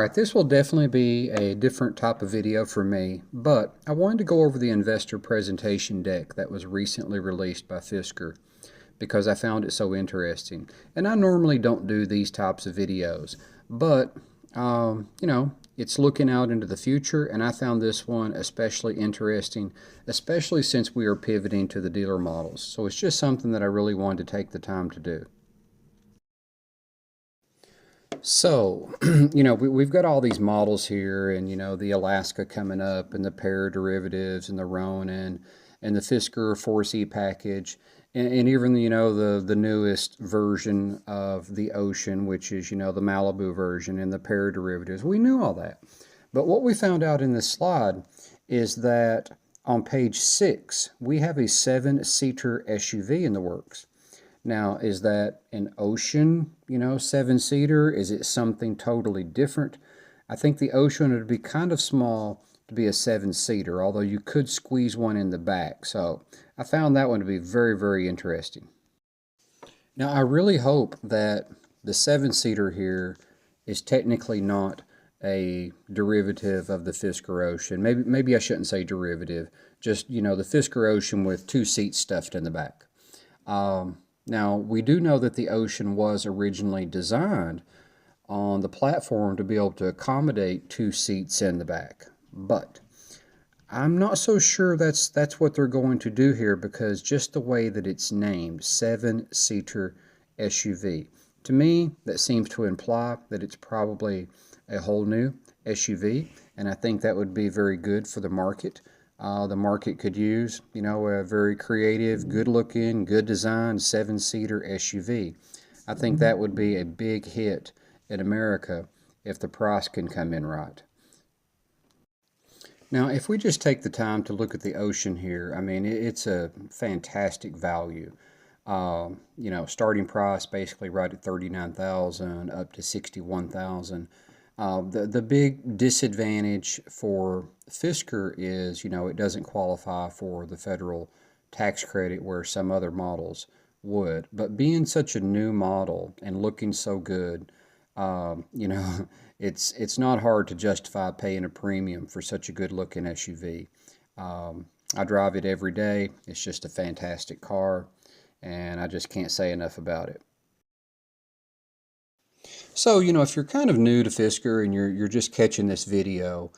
Alright, this will definitely be a different type of video for me, but I wanted to go over the investor presentation deck that was recently released by Fisker because I found it so interesting. And I normally don't do these types of videos, but it's looking out into the future, and I found this one especially interesting, especially since we are pivoting to the dealer models. So it's just something that I really wanted to take the time to do. So, we've got all these models here, and, the Alaska coming up, and the Para derivatives, and the Ronin, and the Fisker 4C package, and even, the newest version of the Ocean, which is, the Malibu version, and the Para derivatives. We knew all that. But what we found out in this slide is that on page 6, we have a 7-seater SUV in the works. Now, is that an Ocean, 7-seater? Is it something totally different? I think the Ocean would be kind of small to be a 7-seater, although you could squeeze one in the back. So I found that one to be very, very interesting. Now, I really hope that the 7-seater here is technically not a derivative of the Fisker Ocean. Maybe I shouldn't say derivative, just, the Fisker Ocean with 2 seats stuffed in the back. Now, we do know that the Ocean was originally designed on the platform to be able to accommodate 2 seats in the back, but I'm not so sure that's what they're going to do here, because just the way that it's named, 7-seater SUV, to me, that seems to imply that it's probably a whole new SUV, and I think that would be very good for the market. The market could use, a very creative, good-looking, good design 7-seater SUV. I think that would be a big hit in America if the price can come in right. Now, if we just take the time to look at the Ocean here, I mean, it's a fantastic value. Starting price basically right at $39,000 up to $61,000. The big disadvantage for Fisker is, it doesn't qualify for the federal tax credit where some other models would. But being such a new model and looking so good, it's not hard to justify paying a premium for such a good-looking SUV. I drive it every day. It's just a fantastic car, and I just can't say enough about it. So, if you're kind of new to Fisker and you're just catching this video,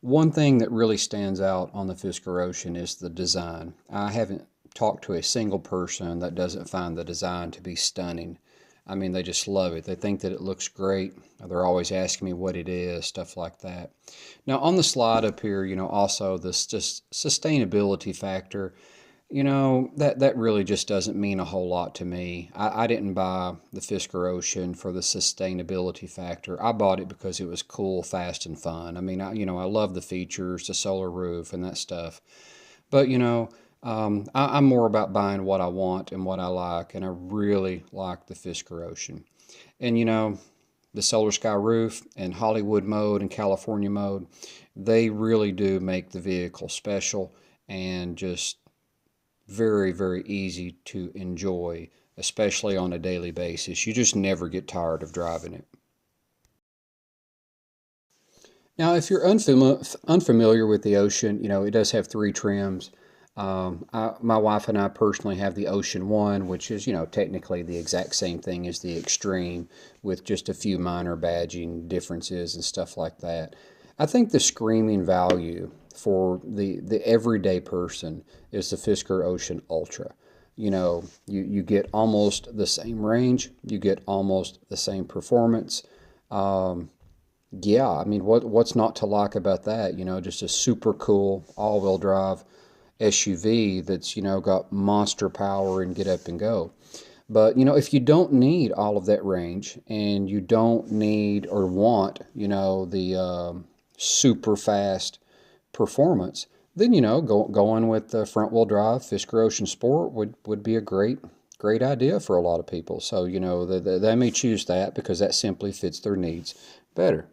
one thing that really stands out on the Fisker Ocean is the design. I haven't talked to a single person that doesn't find the design to be stunning. I mean, they just love it. They think that it looks great. They're always asking me what it is, stuff like that. Now, on the slide up here, also this just sustainability factor. That really just doesn't mean a whole lot to me. I didn't buy the Fisker Ocean for the sustainability factor. I bought it because it was cool, fast, and fun. I mean, I love the features, the solar roof, and that stuff. But, I'm more about buying what I want and what I like, and I really like the Fisker Ocean. And, the Solar Sky roof and Hollywood mode and California mode, they really do make the vehicle special and just very, very easy to enjoy, especially on a daily basis. You just never get tired of driving it. Now, if you're unfamiliar with the Ocean, it does have 3 trims. My wife and I personally have the Ocean 1, which is, technically the exact same thing as the Extreme, with just a few minor badging differences and stuff like that. I think the screaming value for the everyday person is the Fisker Ocean Ultra. You get almost the same range, you get almost the same performance. Yeah, I mean, what's not to like about that? Just a super cool all-wheel drive SUV that's, got monster power and get up and go. But, if you don't need all of that range and you don't need or want, the super fast performance, then going with the front wheel drive Fisker Ocean Sport would be a great idea for a lot of people. So they may choose that because that simply fits their needs better.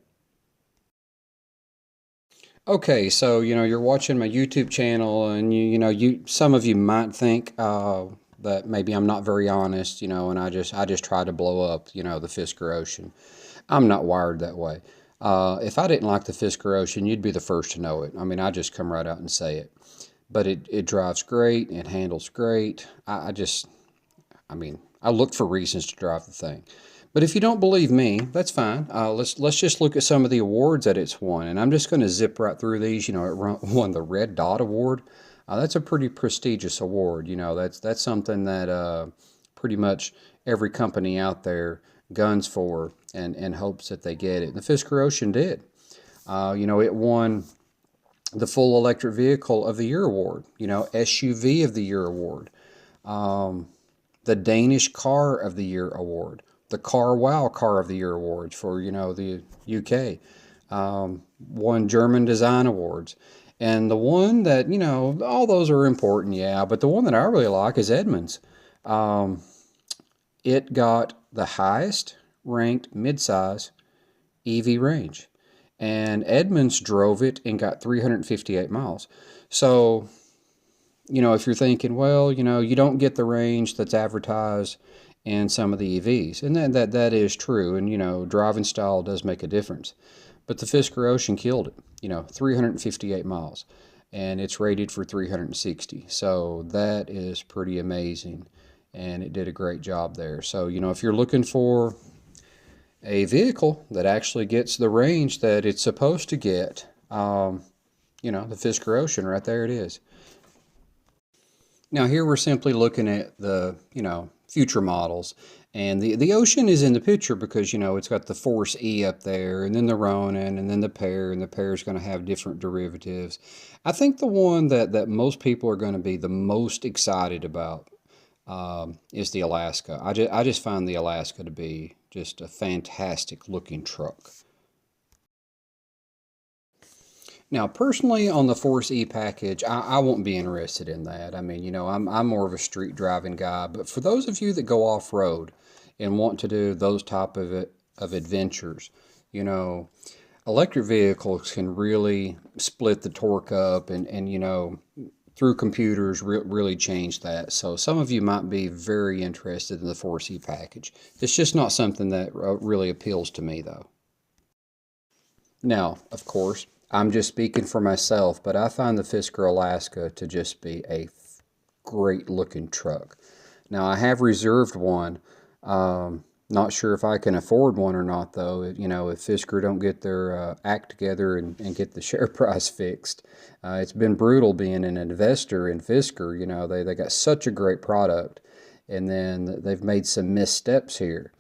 Okay, so you're watching my YouTube channel, and some of you might think that maybe I'm not very honest, and I just try to blow up the Fisker Ocean. I'm not wired that way. If I didn't like the Fisker Ocean, you'd be the first to know it. I mean, I just come right out and say it. But it drives great. It handles great. I mean, I look for reasons to drive the thing. But if you don't believe me, that's fine. Let's just look at some of the awards that it's won, and I'm just going to zip right through these. You know, it won the Red Dot Award. That's a pretty prestigious award. You know, that's something that pretty much every company out there guns for and hopes that they get it. And the Fisker Ocean did. You know, it won the Full Electric Vehicle of the Year award. You know, SUV of the Year award. The Danish Car of the Year award, the Car Wow Car of the Year awards for, you know, the UK, won German Design Awards. And the one that, you know, all those are important, yeah, but the one that I really like is Edmunds. It got the highest ranked midsize EV range. And Edmunds drove it and got 358 miles. So, you know, if you're thinking, well, you know, you don't get the range that's advertised in some of the EVs, and that is true, and you know, driving style does make a difference. But the Fisker Ocean killed it. You know, 358 miles, and it's rated for 360. So that is pretty amazing, and it did a great job there. So you know, if you're looking for a vehicle that actually gets the range that it's supposed to get, you know, the Fisker Ocean, right there it is. Now here we're simply looking at the, you know, future models. And the Ocean is in the picture because, you know, it's got the Force E up there, and then the Ronin, and then the Pear, and the Pear is going to have different derivatives. I think the one that most people are going to be the most excited about is the Alaska. I just find the Alaska to be just a fantastic looking truck. Now, personally, on the Force E package, I won't be interested in that. I mean, you know, I'm more of a street driving guy. But for those of you that go off road and want to do those type of adventures, you know, electric vehicles can really split the torque up and you know, through computers really change that. So some of you might be very interested in the Force E package. It's just not something that really appeals to me, though. Now, of course, I'm just speaking for myself, but I find the Fisker Alaska to just be a great looking truck. Now, I have reserved one. Not sure if I can afford one or not, though. You know, if Fisker don't get their act together and get the share price fixed. It's been brutal being an investor in Fisker. You know, they got such a great product, and then they've made some missteps here.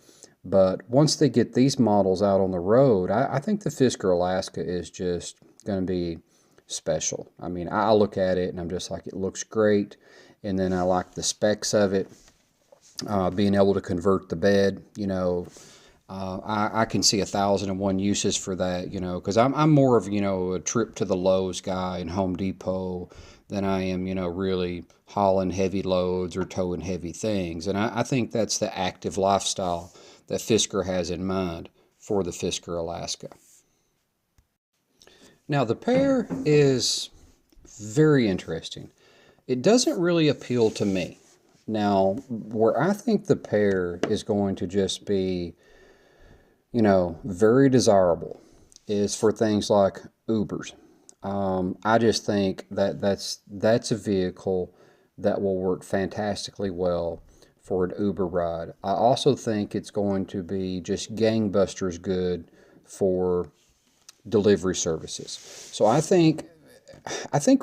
But once they get these models out on the road, I think the Fisker Alaska is just going to be special. I mean, I look at it and I'm just like, it looks great. And then I like the specs of it, being able to convert the bed, you know. I can see 1,001 uses for that, you know, because I'm more of, you know, a trip to the Lowe's guy and Home Depot than I am, you know, really hauling heavy loads or towing heavy things. And I think that's the active lifestyle that Fisker has in mind for the Fisker Alaska. Now, the Pear is very interesting. It doesn't really appeal to me. Now, where I think the Pear is going to just be, you know, very desirable is for things like Ubers. I just think that that's a vehicle that will work fantastically well for an Uber ride. I also think it's going to be just gangbusters good for delivery services. So I think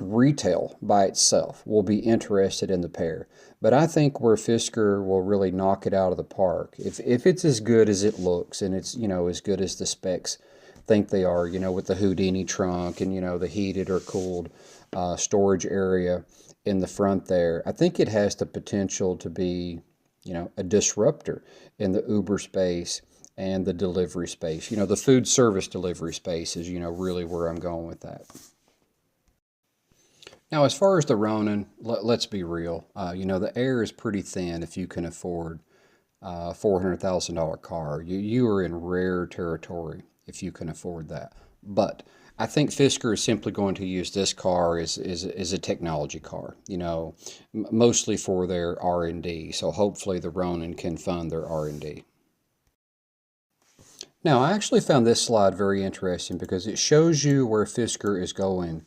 retail by itself will be interested in the Pear, but I think where Fisker will really knock it out of the park, if it's as good as it looks and it's, you know, as good as the specs think they are, you know, with the Houdini trunk and, you know, the heated or cooled storage area in the front there, I think it has the potential to be, you know, a disruptor in the Uber space and the delivery space. You know, the food service delivery space is, you know, really where I'm going with that. Now, as far as the Ronin, let's be real. You know, the air is pretty thin if you can afford a $400,000 car. You are in rare territory if you can afford that. But I think Fisker is simply going to use this car as a technology car, you know, mostly for their R&D. So hopefully the Ronin can fund their R&D. Now, I actually found this slide very interesting because it shows you where Fisker is going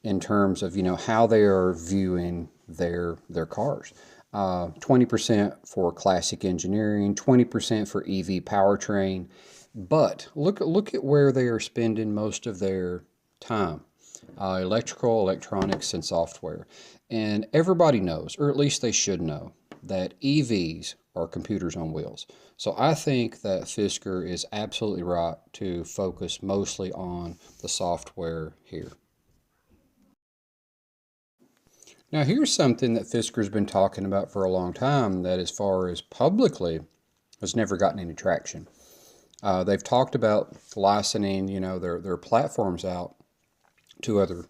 in terms of, how they are viewing their cars. 20% for classic engineering, 20% for EV powertrain. But look at where they are spending most of their time. Electrical, electronics, and software. And everybody knows, or at least they should know, that EVs are computers on wheels. So I think that Fisker is absolutely right to focus mostly on the software here. Now, here's something that Fisker's been talking about for a long time that, as far as publicly, has never gotten any traction. They've talked about licensing, their platforms out to other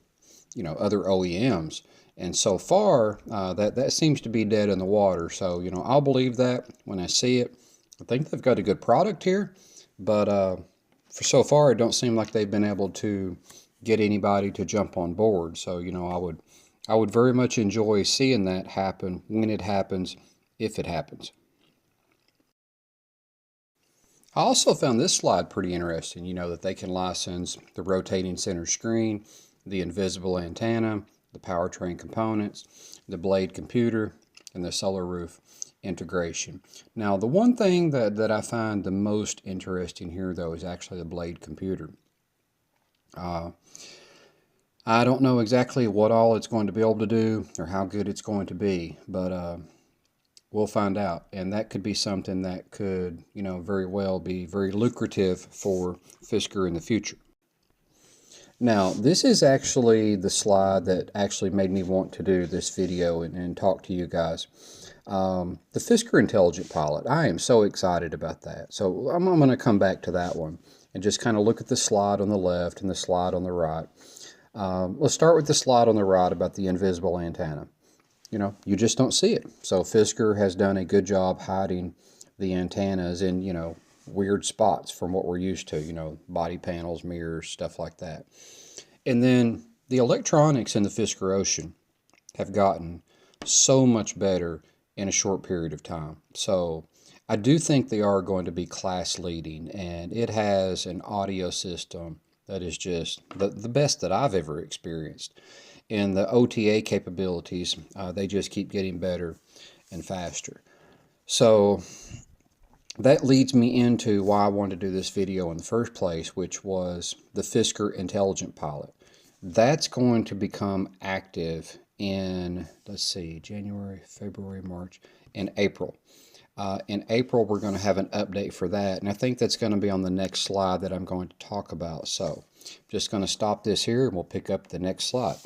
OEMs, and so far, that seems to be dead in the water. So, I'll believe that when I see it. I think they've got a good product here, but for so far, it don't seem like they've been able to get anybody to jump on board. So, I would very much enjoy seeing that happen when it happens, if it happens. I also found this slide pretty interesting, that they can license the rotating center screen, the invisible antenna, the powertrain components, the blade computer, and the solar roof integration. Now, the one thing that I find the most interesting here, though, is actually the blade computer. I don't know exactly what all it's going to be able to do or how good it's going to be, but we'll find out. And that could be something that could, very well be very lucrative for Fisker in the future. Now, this is actually the slide that actually made me want to do this video and talk to you guys. The Fisker Intelligent Pilot. I am so excited about that. So I'm going to come back to that one and just kind of look at the slide on the left and the slide on the right. Let's start with the slide on the right about the invisible antenna. You just don't see it. So Fisker has done a good job hiding the antennas in, weird spots from what we're used to, body panels, mirrors, stuff like that. And then the electronics in the Fisker Ocean have gotten so much better in a short period of time. So I do think they are going to be class leading, and it has an audio system that is just the best that I've ever experienced. And the OTA capabilities, they just keep getting better and faster. So that leads me into why I wanted to do this video in the first place, which was the Fisker Intelligent Pilot. That's going to become active in, let's see, January, February, March, and April. In April, we're going to have an update for that, and I think that's going to be on the next slide that I'm going to talk about. So I'm just going to stop this here, and we'll pick up the next slide.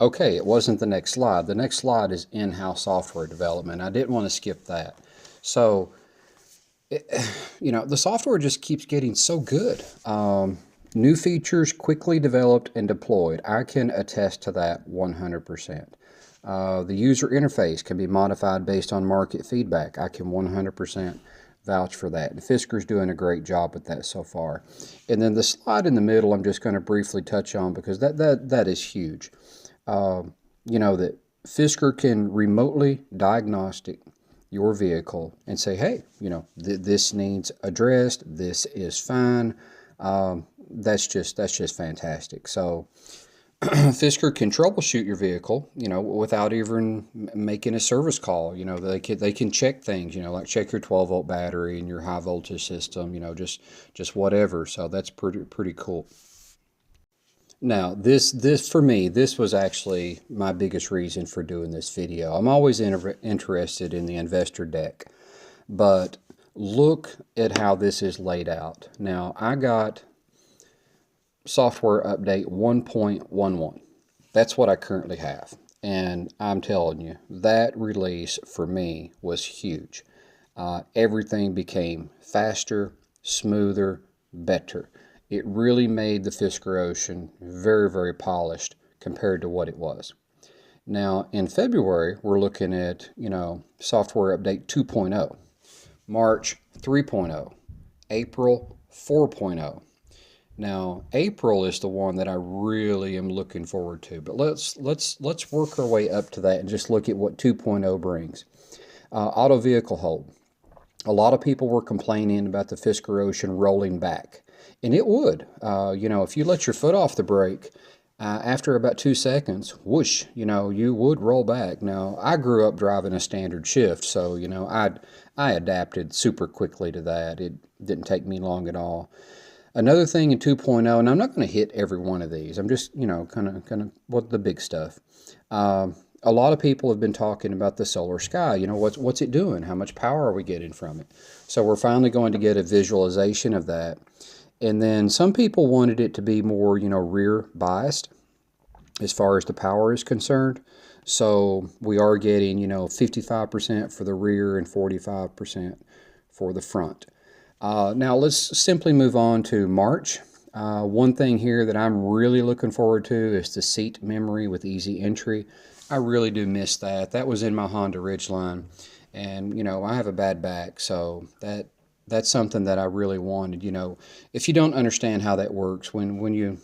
Okay, it wasn't the next slide. The next slide is in-house software development. I didn't want to skip that. So, the software just keeps getting so good. New features quickly developed and deployed. I can attest to that 100%. The user interface can be modified based on market feedback. I can 100% vouch for that. Fisker's doing a great job with that so far. And then the slide in the middle, I'm just going to briefly touch on because that is huge. That Fisker can remotely diagnostic your vehicle and say, hey, this needs addressed, this is fine. That's just fantastic. So Fisker can troubleshoot your vehicle, without even making a service call. They can check things, like check your 12-volt battery and your high voltage system, just whatever. So that's pretty cool. Now, this for me, this was actually my biggest reason for doing this video. I'm always interested in the investor deck, but look at how this is laid out. Now, I got software update 1.11. That's what I currently have. And I'm telling you, that release for me was huge. Everything became faster, smoother, better. It really made the Fisker Ocean very, very polished compared to what it was. Now, in February, we're looking at, software update 2.0, March 3.0, April 4.0. Now, April is the one that I really am looking forward to. But let's work our way up to that and just look at what 2.0 brings. Auto vehicle hold. A lot of people were complaining about the Fisker Ocean rolling back, and it would. If you let your foot off the brake, after about 2 seconds, whoosh, you would roll back. Now, I grew up driving a standard shift, so I adapted super quickly to that. It didn't take me long at all. Another thing in 2.0, and I'm not going to hit every one of these. I'm just, kind of what the big stuff. A lot of people have been talking about the solar sky. What's it doing? How much power are we getting from it? So we're finally going to get a visualization of that. And then some people wanted it to be more, rear biased as far as the power is concerned. So we are getting, 55% for the rear and 45% for the front. Now let's simply move on to March. One thing here that I'm really looking forward to is the seat memory with easy entry. I really do miss that. That was in my Honda Ridgeline, and I have a bad back, so that's something that I really wanted. If you don't understand how that works, when you're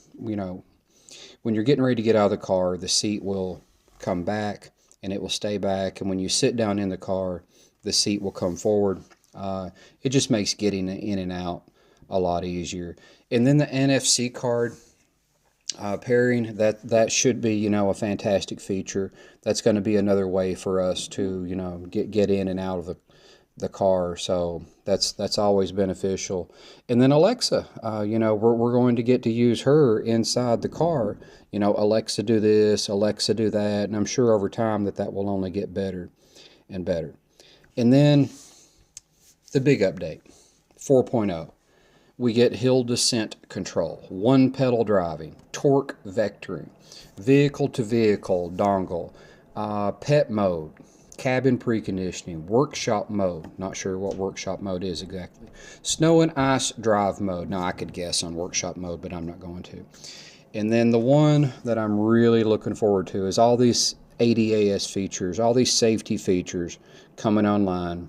getting ready to get out of the car, the seat will come back and it will stay back, and when you sit down in the car, the seat will come forward. It just makes getting in and out a lot easier. And then the NFC card pairing, that should be a fantastic feature. That's going to be another way for us to get in and out of the car. So that's always beneficial. And then Alexa, we're going to get to use her inside the car. Alexa do this, Alexa do that, and I'm sure over time that will only get better and better. And then the big update, 4.0. We get hill descent control, one pedal driving, torque vectoring, vehicle to vehicle dongle, pet mode, cabin preconditioning, workshop mode. Not sure what workshop mode is exactly. Snow and ice drive mode. Now I could guess on workshop mode, but I'm not going to. And then the one that I'm really looking forward to is all these ADAS features, all these safety features coming online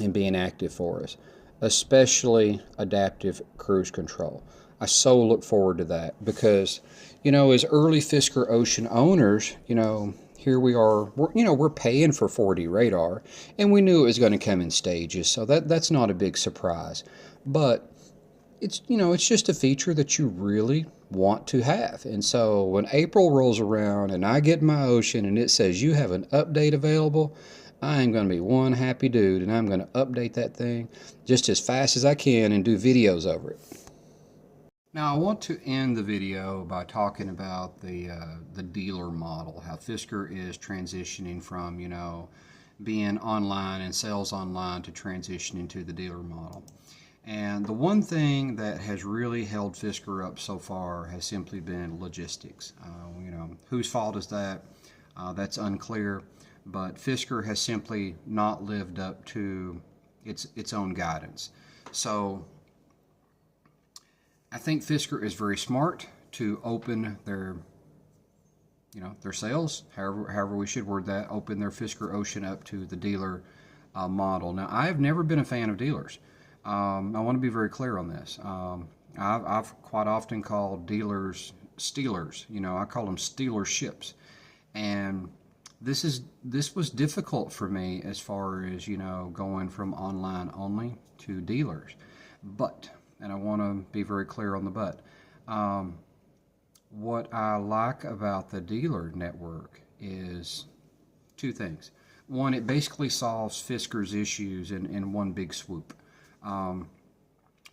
and being active for us, especially adaptive cruise control. I so look forward to that because, as early Fisker Ocean owners, here we are, we're paying for 4D radar, and we knew it was going to come in stages, so that's not a big surprise. But it's just a feature that you really want to have. And so when April rolls around and I get my Ocean and it says you have an update available, I am going to be one happy dude, and I'm going to update that thing just as fast as I can and do videos over it. Now I want to end the video by talking about the dealer model, how Fisker is transitioning from being online and sales online to transitioning to the dealer model. And the one thing that has really held Fisker up so far has simply been logistics. Whose fault is that? That's unclear, but Fisker has simply not lived up to its own guidance. So I think Fisker is very smart to open their sales, however we should word that, open their Fisker Ocean up to the dealer model. Now, I've never been a fan of dealers. I want to be very clear on this. I've quite often called dealers stealers. I call them stealer ships. And this was difficult for me as far as, going from online only to dealers. But, and I want to be very clear on the but, what I like about the dealer network is two things. One, it basically solves Fisker's issues in one big swoop.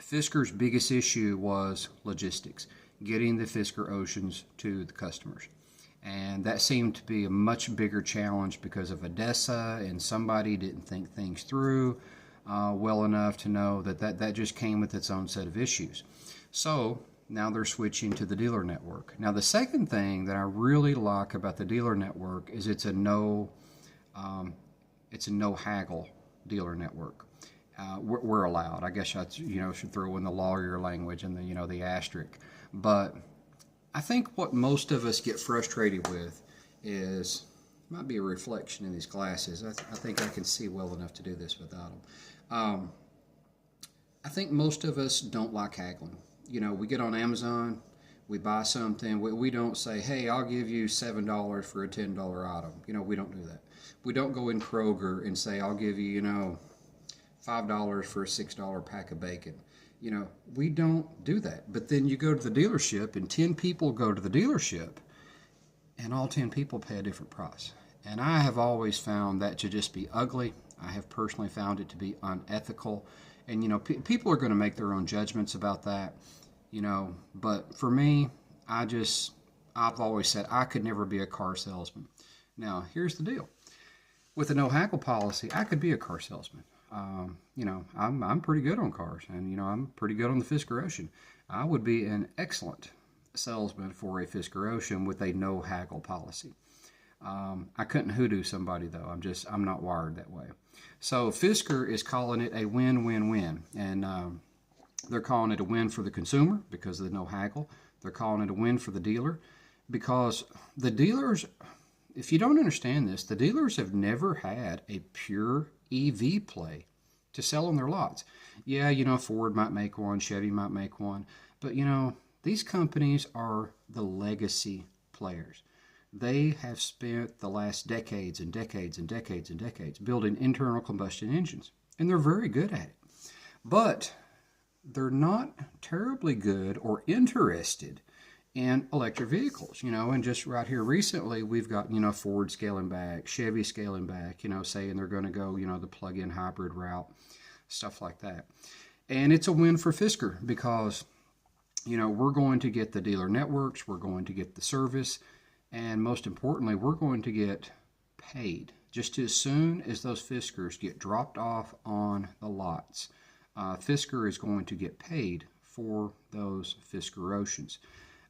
Fisker's biggest issue was logistics, getting the Fisker Oceans to the customers. And that seemed to be a much bigger challenge because of Odessa, and somebody didn't think things through well enough to know that just came with its own set of issues. So now they're switching to the dealer network. Now the second thing that I really like about the dealer network is it's a no haggle dealer network. We're allowed. I guess I should throw in the lawyer language and the asterisk. But I think what most of us get frustrated with is, might be a reflection in these glasses. I think I can see well enough to do this without them. I think most of us don't like haggling. we get on Amazon, we buy something, we don't say, hey, I'll give you $7 for a $10 item. We don't do that. We don't go in Kroger and say, I'll give you, $5 for a $6 pack of bacon. We don't do that. But then you go to the dealership and 10 people go to the dealership and all 10 people pay a different price. And I have always found that to just be ugly. I have personally found it to be unethical. And, people are going to make their own judgments about that, but for me, I've always said I could never be a car salesman. Now, here's the deal. With a no hackle policy, I could be a car salesman. I'm pretty good on cars, and, I'm pretty good on the Fisker Ocean. I would be an excellent salesman for a Fisker Ocean with a no haggle policy. I couldn't hoodoo somebody though. I'm not wired that way. So Fisker is calling it a win-win-win, and they're calling it a win for the consumer because of the no haggle. They're calling it a win for the dealer because the dealers, if you don't understand this, the dealers have never had a pure EV play to sell on their lots. Yeah, Ford might make one, Chevy might make one, but these companies are the legacy players. They have spent the last decades and decades and decades and decades building internal combustion engines, and they're very good at it. But they're not terribly good or interested in electric vehicles, and just right here recently, we've got, Ford scaling back, Chevy scaling back, saying they're going to go, the plug-in hybrid route, stuff like that. And it's a win for Fisker because, we're going to get the dealer networks, we're going to get the service, and most importantly, we're going to get paid. Just as soon as those Fiskers get dropped off on the lots, Fisker is going to get paid for those Fisker Oceans.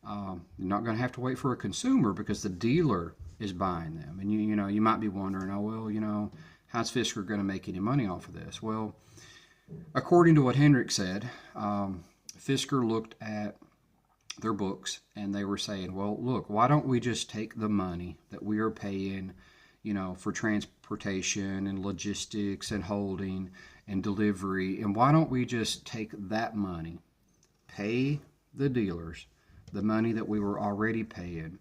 You're not going to have to wait for a consumer because the dealer is buying them. And you might be wondering, oh well, how's Fisker going to make any money off of this? Well, according to what Hendrick said, Fisker looked at their books and they were saying, well, look, why don't we just take the money that we are paying, for transportation and logistics and holding and delivery, and why don't we just take that money, pay the dealers the money that we were already paying,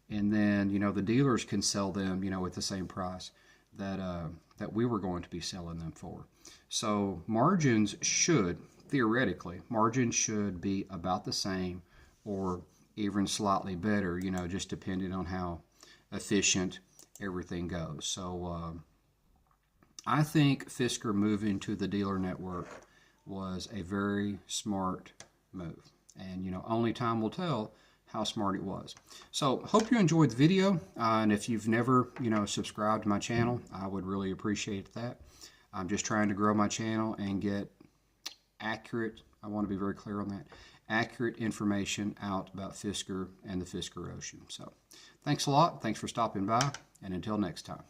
and then the dealers can sell them at the same price that we were going to be selling them for. So margins should theoretically be about the same or even slightly better, just depending on how efficient everything goes. So I think Fisker moving to the dealer network was a very smart move. And, only time will tell how smart it was. So, hope you enjoyed the video. And if you've never, subscribed to my channel, I would really appreciate that. I'm just trying to grow my channel and get accurate, I want to be very clear on that, accurate information out about Fisker and the Fisker Ocean. So, thanks a lot. Thanks for stopping by. And until next time.